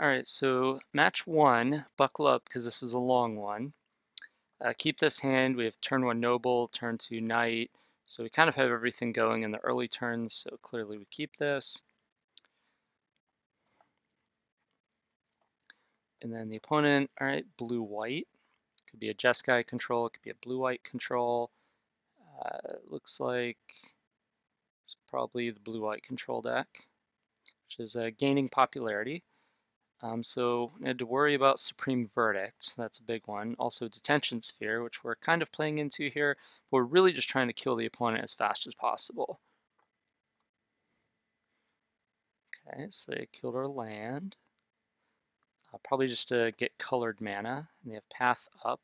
All right, so match one, buckle up because this is a long one. Keep this hand. We have turn one noble, turn two knight. So we kind of have everything going in the early turns, so clearly we keep this. And then the opponent, all right, blue-white. Could be a Jeskai control, it could be a blue-white control. Looks like it's probably the blue-white control deck, which is gaining popularity. So I had to worry about Supreme Verdict. That's a big one. Also Detention Sphere, which we're kind of playing into here. But we're really just trying to kill the opponent as fast as possible. Okay, so they killed our land. Probably just to get colored mana. And they have Path up.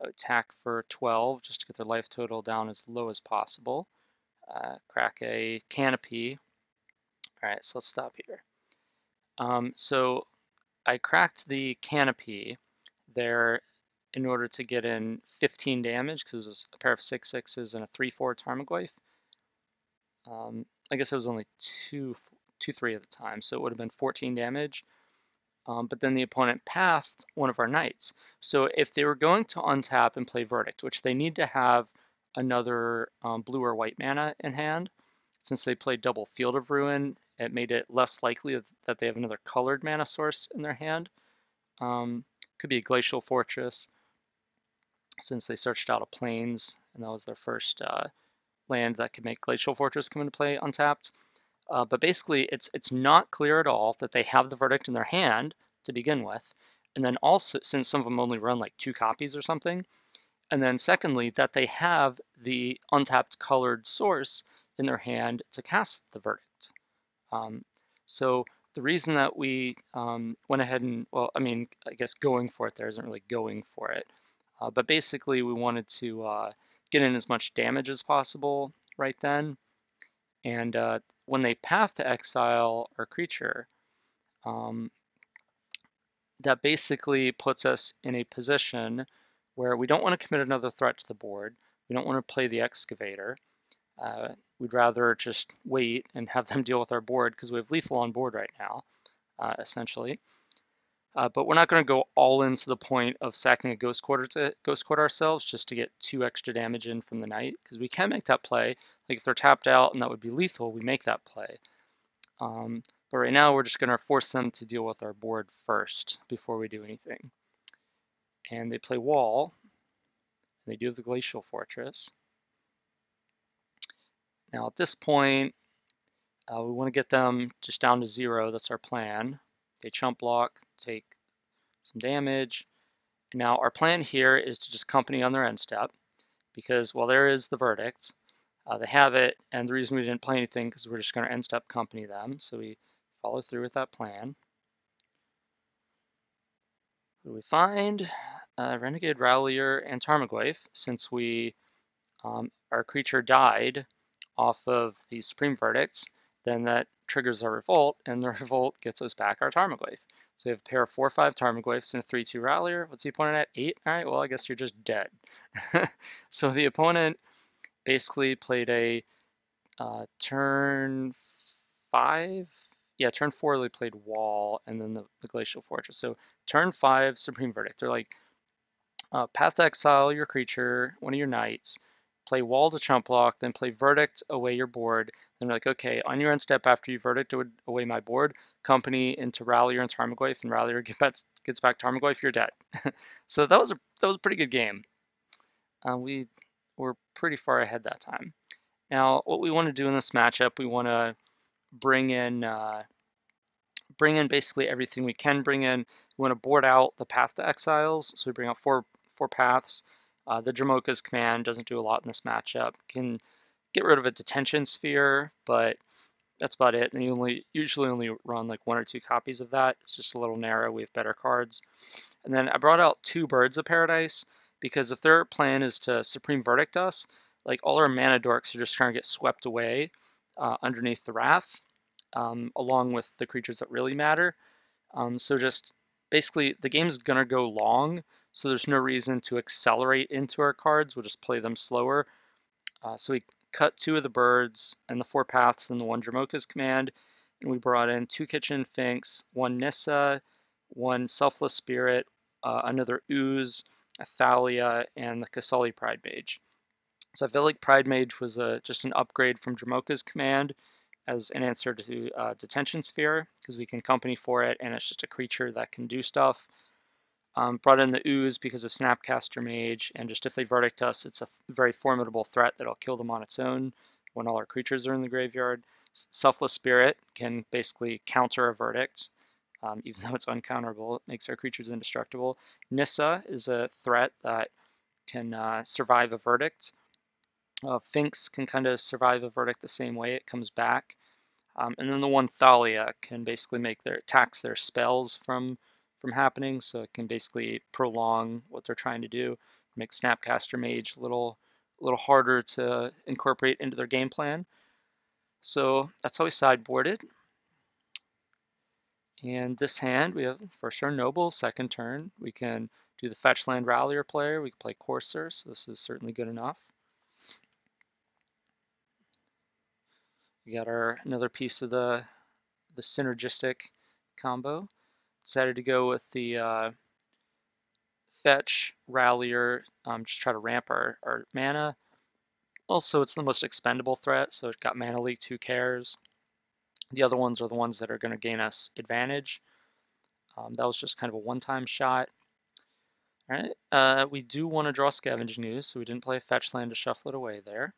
Attack for 12, just to get their life total down as low as possible. Crack a Canopy. All right, so let's stop here. So I cracked the Canopy there in order to get in 15 damage because it was a pair of 6/6s and a 3/4 Tarmogoyf. I guess it was only 2/3 at the time, so it would have been 14 damage. But then the opponent pathed one of our knights. So if they were going to untap and play Verdict, which they need to have another blue or white mana in hand, since they played double Field of Ruin, it made it less likely that they have another colored mana source in their hand. Could be a Glacial Fortress, since they searched out a Plains, and that was their first land that could make Glacial Fortress come into play untapped. But basically, it's not clear at all that they have the Verdict in their hand to begin with. And then also, since some of them only run like 2 copies or something, and then secondly, that they have the untapped colored source in their hand to cast the Verdict. So the reason that we went ahead and, well, I mean, I guess going for it there isn't really going for it. But basically, we wanted to get in as much damage as possible right then. And when they path to exile our creature, that basically puts us in a position where we don't want to commit another threat to the board. We don't want to play the excavator. We'd rather just wait and have them deal with our board because we have lethal on board right now, essentially. But we're not going to go all in to the point of sacking a Ghost Quarter to Ghost Quarter ourselves just to get 2 extra damage in from the Knight, because we can make that play. Like if they're tapped out and that would be lethal, we make that play. But right now we're just going to force them to deal with our board first before we do anything. And they play Wall. And they do have the Glacial Fortress. Now at this point, we want to get them just down to 0. That's our plan. They chump block, take some damage. Now our plan here is to just company on their end step, because while there is the Verdict, they have it, and the reason we didn't play anything because we're just going to end step company them, so we follow through with that plan. What do we find? Renegade Rowlier and Tarmogoyf, since our creature died off of the Supreme Verdicts, then that triggers our Revolt, and the Revolt gets us back our Tarmogoyf. So we have a pair of 4/5 Tarmogoyfs and a 3/2 Rowlier. What's the opponent at? 8? All right, well, I guess you're just dead. So the opponent basically played a turn 5. Yeah, turn 4 they played Wall, and then the Glacial Fortress. So turn 5 Supreme Verdict. They're like, path to exile your creature, one of your knights, play Wall to chump block, then play Verdict away your board. Then you're like, okay, on your end step after you Verdict away my board, company into Rowlier and Tarmogoyf, and Rowlier gets back Tarmogoyf, you're dead. So that was a pretty good game. We were pretty far ahead that time. Now, what we want to do in this matchup, we want to bring in basically everything we can bring in. We want to board out the path to exiles, so we bring out four paths. The Dramoka's command doesn't do a lot in this matchup. Can get rid of a detention sphere, but that's about it. And you usually only run like 1 or 2 copies of that. It's just a little narrow. We have better cards. And then I brought out 2 Birds of Paradise, because if their plan is to Supreme Verdict us, like all our mana dorks are just trying to get swept away underneath the Wrath, along with the creatures that really matter. So just basically the game's gonna go long, so there's no reason to accelerate into our cards. We'll just play them slower. So we cut 2 of the birds and the 4 paths and the 1 Dramoka's command, and we brought in 2 Kitchen Finks, 1 Nissa, 1 Selfless Spirit, another Ooze, a Thalia, and the Kasali Pride Mage. So I feel like Pride Mage was just an upgrade from Dramoka's command as an answer to Detention Sphere, because we can company for it, and it's just a creature that can do stuff. Brought in the Ooze because of Snapcaster Mage, and just if they verdict us, it's a very formidable threat that'll kill them on its own when all our creatures are in the graveyard. Selfless Spirit can basically counter a verdict, even though it's uncounterable. It makes our creatures indestructible. Nissa is a threat that can survive a verdict. Finks can kind of survive a verdict the same way. It comes back. And then the one Thalia can basically make their attacks, their spells from happening, so it can basically prolong what they're trying to do, make Snapcaster Mage a little harder to incorporate into their game plan. So that's how we sideboarded. And this hand, we have first turn Noble, second turn we can do the Fetch Land Rallier player, we can play Courser, so this is certainly good enough. We got our another piece of the synergistic combo. Decided to go with the Fetch, Rallier, just try to ramp our mana. Also, it's the most expendable threat, so it got Mana Leak, 2 cares. The other ones are the ones that are going to gain us advantage. That was just kind of a one-time shot. All right, we do want to draw Scavenging Ooze, so we didn't play a Fetch Land to shuffle it away there.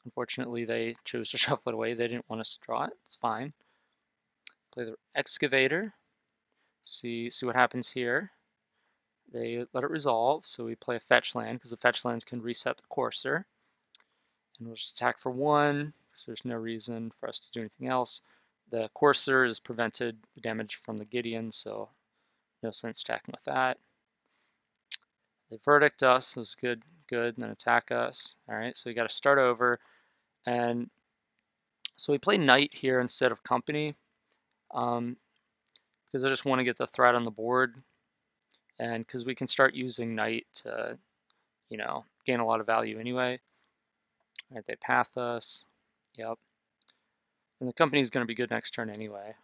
Unfortunately, they chose to shuffle it away. They didn't want us to draw it. It's fine. Play the Excavator. See what happens here. They let it resolve, so we play a Fetch Land, because the Fetch Lands can reset the Courser. And we'll just attack for 1, because there's no reason for us to do anything else. The Courser is prevented the damage from the Gideon, so no sense attacking with that. They verdict us, that's good, and then attack us. Alright, so we got to start over. And so we play Knight here instead of Company, because I just want to get the threat on the board, and because we can start using Knight to, gain a lot of value anyway. All right, they path us. Yep. And the Company's going to be good next turn anyway.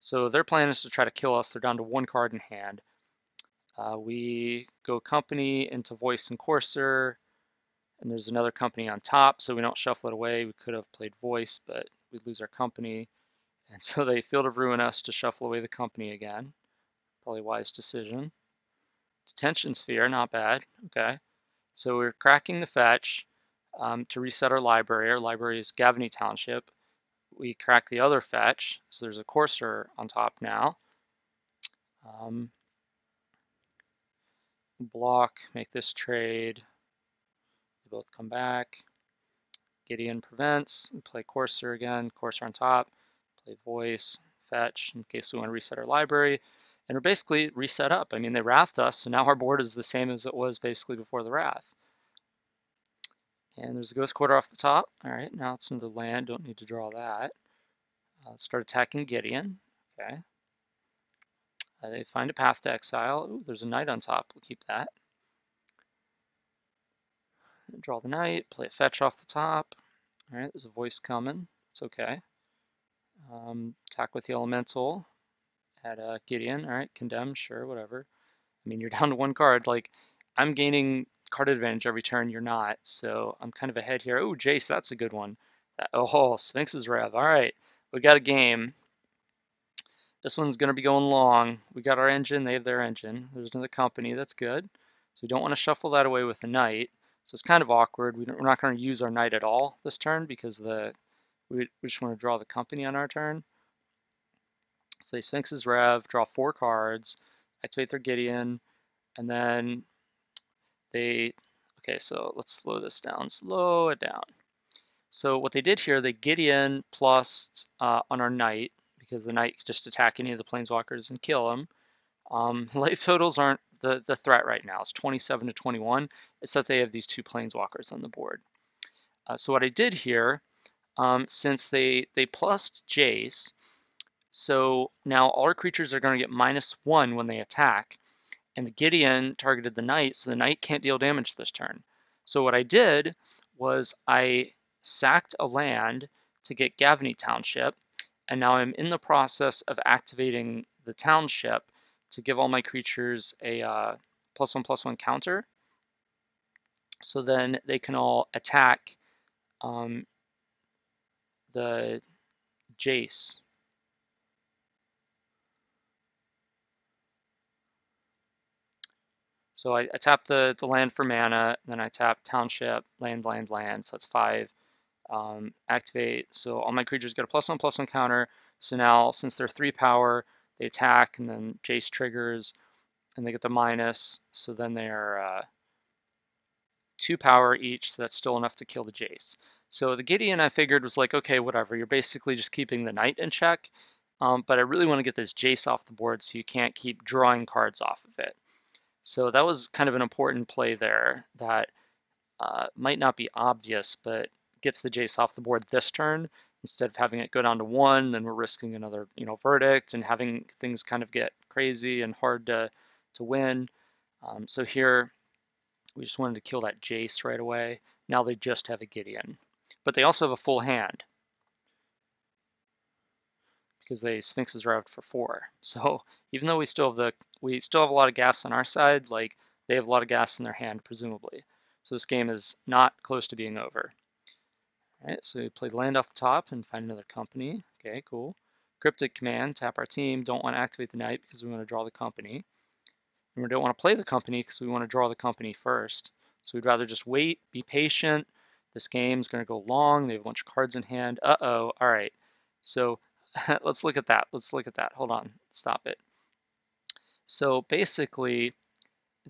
So their plan is to try to kill us. They're down to 1 card in hand. We go Company into Voice and Courser, and there's another Company on top, so we don't shuffle it away. We could have played Voice, but we lose our Company. And so they Field of Ruin us to shuffle away the Company again. Probably a wise decision. Detention Sphere, not bad. Okay. So we're cracking the Fetch to reset our library. Our library is Gavany Township. We crack the other Fetch, so there's a Courser on top now. Block, make this trade. They both come back. Gideon prevents. We play Courser again. Courser on top. Play Voice, Fetch in case we want to reset our library. And we're basically reset up. I mean, they wrathed us, so now our board is the same as it was basically before the wrath. And there's a Ghost Quarter off the top. All right, now it's another land. Don't need to draw that. Let's start attacking Gideon. Okay. They find a path to exile. Ooh, there's a Knight on top. We'll keep that. Draw the Knight. Play a Fetch off the top. All right, there's a Voice coming. It's okay. Attack with the Elemental at Gideon. All right, Condemn. Sure, whatever. I mean, you're down to 1 card. Like, I'm gaining card advantage every turn. You're not. So I'm kind of ahead here. Oh, Jace, that's a good one. Oh, Sphinx's Rev. All right, we got a game. This one's going to be going long. We got our engine. They have their engine. There's another Company. That's good. So we don't want to shuffle that away with a Knight. So it's kind of awkward. We're not going to use our Knight at all this turn because we just want to draw the Company on our turn. So they Sphinx's Rev, draw 4 cards, activate their Gideon, and then they, okay, so let's slow this down, slow it down. So what they did here, they Gideon plus on our Knight, because the Knight could just attack any of the Planeswalkers and kill them. Life totals aren't the threat right now. It's 27 to 21. It's that they have these 2 Planeswalkers on the board. So what I did here, since they plussed Jace, so now all our creatures are going to get -1 when they attack, and the Gideon targeted the Knight, so the Knight can't deal damage this turn. So what I did was I sacked a land to get Gavney Township, and now I'm in the process of activating the township to give all my creatures a +1/+1 counter, so then they can all attack the Jace. So I tap the land for mana, then I tap township, land, land, land. So that's 5. Activate. So all my creatures get a +1/+1 counter. So now, since they're 3 power, they attack, and then Jace triggers, and they get the minus. So then they're 2 power each. So that's still enough to kill the Jace. So the Gideon, I figured, was like, okay, whatever. You're basically just keeping the knight in check. But I really want to get this Jace off the board so you can't keep drawing cards off of it. So that was kind of an important play there that might not be obvious, but gets the Jace off the board this turn instead of having it go down to 1. Then we're risking another, verdict and having things kind of get crazy and hard to win. So here we just wanted to kill that Jace right away. Now they just have a Gideon, but they also have a full hand because they Sphinxes are out for 4. So even though we still have a lot of gas on our side, like they have a lot of gas in their hand, presumably. So this game is not close to being over. All right, so we play land off the top and find another company. Okay, cool. Cryptic command, tap our team. Don't want to activate the knight because we want to draw the company. And we don't want to play the company because we want to draw the company first. So we'd rather just wait, be patient. This game's going to go long. They have a bunch of cards in hand. Uh-oh. All right. So let's look at that. Let's look at that. Hold on. Stop it. So basically,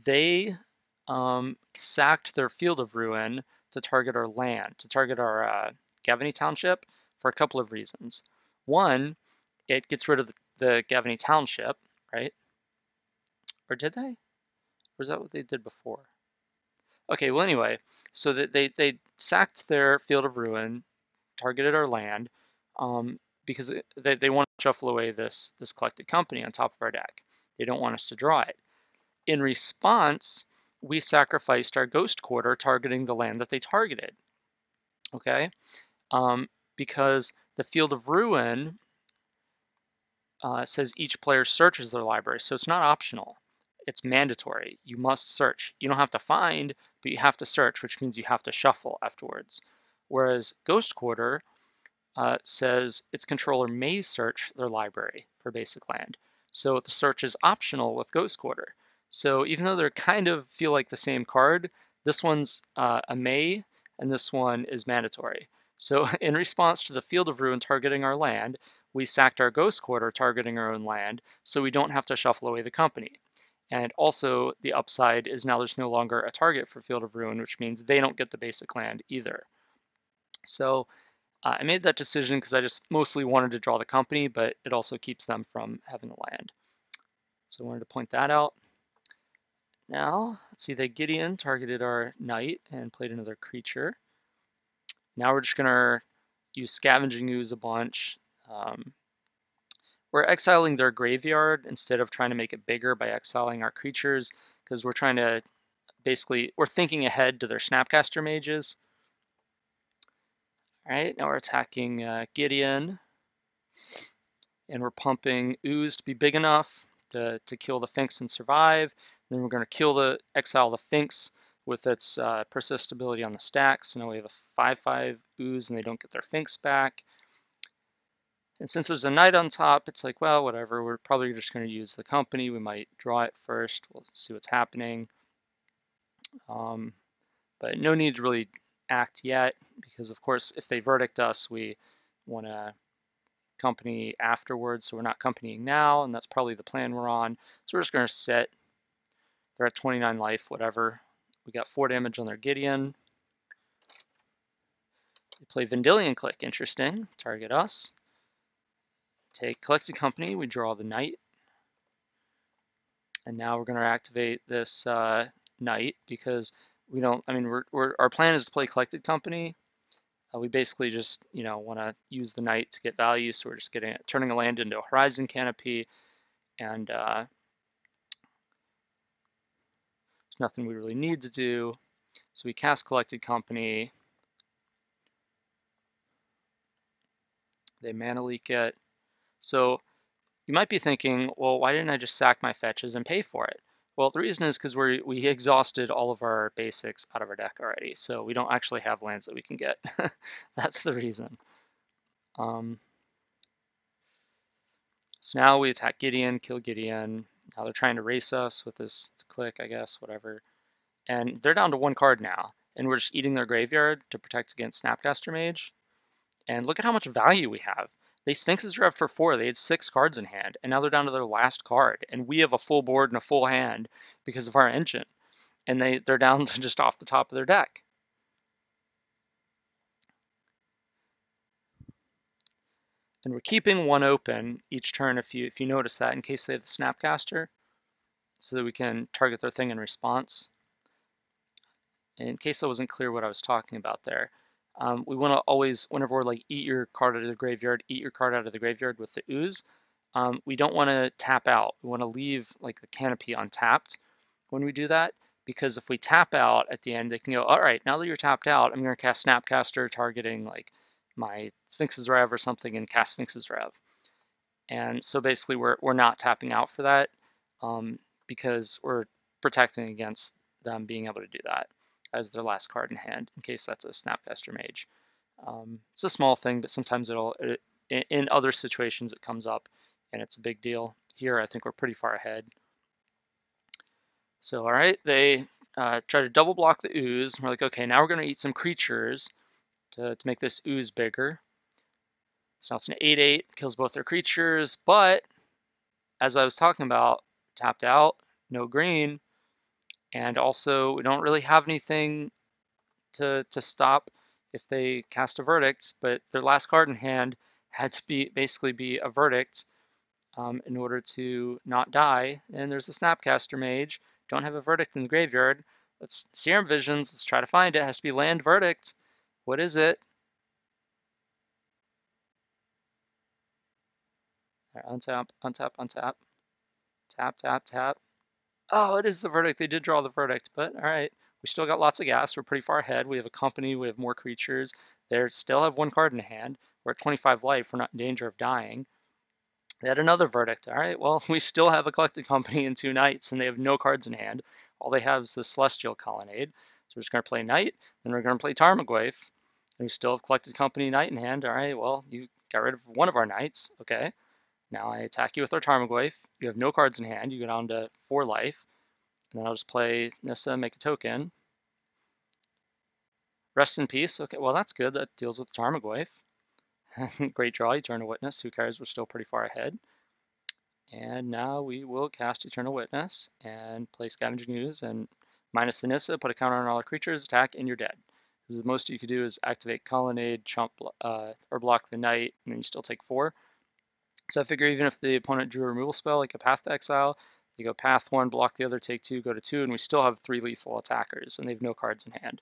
they sacked their Field of Ruin to target our land, to target our Gavney Township for a couple of reasons. One, it gets rid of the Gavney Township, right? Or did they? Or is that what they did before? Okay, well, anyway, so that they sacked their Field of Ruin, targeted our land, because they want to shuffle away this collected company on top of our deck. They don't want us to draw it. In response, we sacrificed our Ghost Quarter targeting the land that they targeted. Okay, because the Field of Ruin says each player searches their library, so it's not optional. It's mandatory. You must search. You don't have to find, but you have to search, which means you have to shuffle afterwards. Whereas Ghost Quarter says its controller may search their library for basic land. So the search is optional with Ghost Quarter. So even though they kind of feel like the same card, this one's a may and this one is mandatory. So in response to the Field of Ruin targeting our land, we sacked our Ghost Quarter targeting our own land, so we don't have to shuffle away the company. And also the upside is now there's no longer a target for Field of Ruin, which means they don't get the basic land either. So I made that decision because I just mostly wanted to draw the company, but it also keeps them from having a land. So I wanted to point that out. Now, let's see, the Gideon targeted our knight and played another creature. Now we're just going to use Scavenging Ooze a bunch. We're exiling their graveyard instead of trying to make it bigger by exiling our creatures, because we're trying to we're thinking ahead to their Snapcaster mages. All right, now we're attacking Gideon, and we're pumping Ooze to be big enough to kill the Finks and survive. Then we're going to exile the Finks with its persist ability on the stack. So now we have a 5/5 Ooze, and they don't get their Finks back. And since there's a knight on top, it's like, well, whatever. We're probably just going to use the company. We might draw it first. We'll see what's happening. But no need to really act yet, because of course, if they verdict us, we want to company afterwards. So we're not companying now, and that's probably the plan we're on. So we're just going to sit. They're at 29 life, whatever. We got 4 damage on their Gideon. They play Vendilion Click, interesting. Target us. Take Collected Company, we draw the knight. And now we're going to activate this knight because we don't, I mean, our plan is to play Collected Company. We basically just, want to use the knight to get value. So we're just turning a land into a Horizon Canopy, and there's nothing we really need to do. So we cast Collected Company. They mana leak it. So you might be thinking, well, why didn't I just sack my fetches and pay for it? Well, the reason is because we exhausted all of our basics out of our deck already, so we don't actually have lands that we can get. That's the reason. Um, so now we attack Gideon, kill Gideon. Now they're trying to race us with this click, I guess, whatever. And they're down to one card now, and we're just eating their graveyard to protect against Snapcaster Mage. And look at how much value we have. They Sphinx's Rev for 4. They had 6 cards in hand, and now they're down to their last card. And we have a full board and a full hand because of our engine. And they're down to just off the top of their deck. And we're keeping one open each turn if you notice that, in case they have the Snapcaster, so that we can target their thing in response. In case I wasn't clear what I was talking about there, we want to always, whenever we're like eat your card out of the graveyard, eat your card out of the graveyard with the ooze, we don't want to tap out. We want to leave like the canopy untapped when we do that, because if we tap out at the end, they can go, all right, now that you're tapped out, I'm going to cast Snapcaster targeting like my Sphinx's Rev or something and cast Sphinx's Rev. And so basically we're not tapping out for that because we're protecting against them being able to do that as their last card in hand, in case that's a Snapcaster Mage. It's a small thing, but sometimes in other situations it comes up and it's a big deal. Here I think we're pretty far ahead. So all right, they try to double block the ooze. We're like, okay, now we're going to eat some creatures to make this ooze bigger. So it's an 8/8, kills both their creatures, but as I was talking about, tapped out, no green, and also we don't really have anything to stop if they cast a verdict, but their last card in hand had to basically be a verdict in order to not die. And there's a Snapcaster Mage, don't have a verdict in the graveyard. Let's Serum Visions, let's try to find it. It has to be land verdict. What is it? Right, untap, untap, untap, tap, tap, tap. Oh, it is the verdict. They did draw the verdict, but all right. We still got lots of gas. We're pretty far ahead. We have a company. We have more creatures. They still have one card in hand. We're at 25 life. We're not in danger of dying. They had another verdict. All right, well, we still have a collected company and 2 knights, and they have no cards in hand. All they have is the Celestial Colonnade. So we're just going to play Knight, then we're going to play Tarmogoyf. And we still have collected company Knight in hand. All right, well, you got rid of one of our knights. Okay. Now I attack you with our Tarmogoyf. You have no cards in hand. You go down to 4 life. And then I'll just play Nissa, make a token. Rest in peace. Okay, well, that's good. That deals with Tarmogoyf. Great draw, Eternal Witness. Who cares? We're still pretty far ahead. And now we will cast Eternal Witness and play Scavenging Ooze and minus the Nissa, put a counter on all the creatures, attack, and you're dead. This is the most you could do is activate Colonnade, chump, or block the Knight, and then you still take 4. So I figure even if the opponent drew a removal spell, like a Path to Exile, you go Path 1, block the other, take 2, go to 2, and we still have 3 lethal attackers, and they have no cards in hand.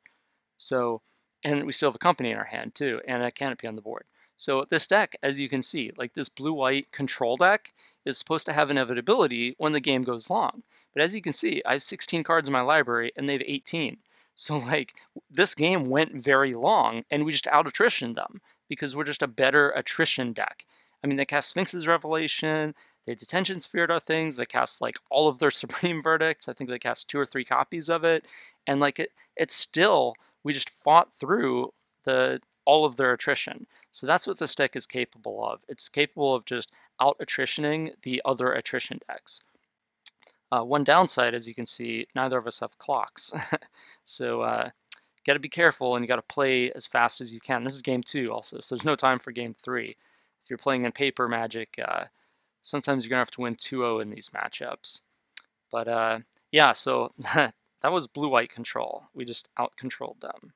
So, and we still have a company in our hand too, and a canopy on the board. So this deck, as you can see, like this blue-white control deck is supposed to have inevitability when the game goes long. But as you can see, I have 16 cards in my library and they have 18. So like this game went very long and we just out-attritioned them because we're just a better attrition deck. I mean, they cast Sphinx's Revelation, they Detention Spirit are things, they cast like all of their Supreme Verdicts. I think they cast 2 or 3 copies of it. And like it's still, we just fought through all of their attrition. So that's what this deck is capable of. It's capable of just out attritioning the other attrition decks. One downside, as you can see, neither of us have clocks. So got to be careful and you got to play as fast as you can. This is game 2 also, so there's no time for game 3. If you're playing in paper Magic, sometimes you're going to have to win 2-0 in these matchups. But yeah, so that was blue-white control. We just out-controlled them.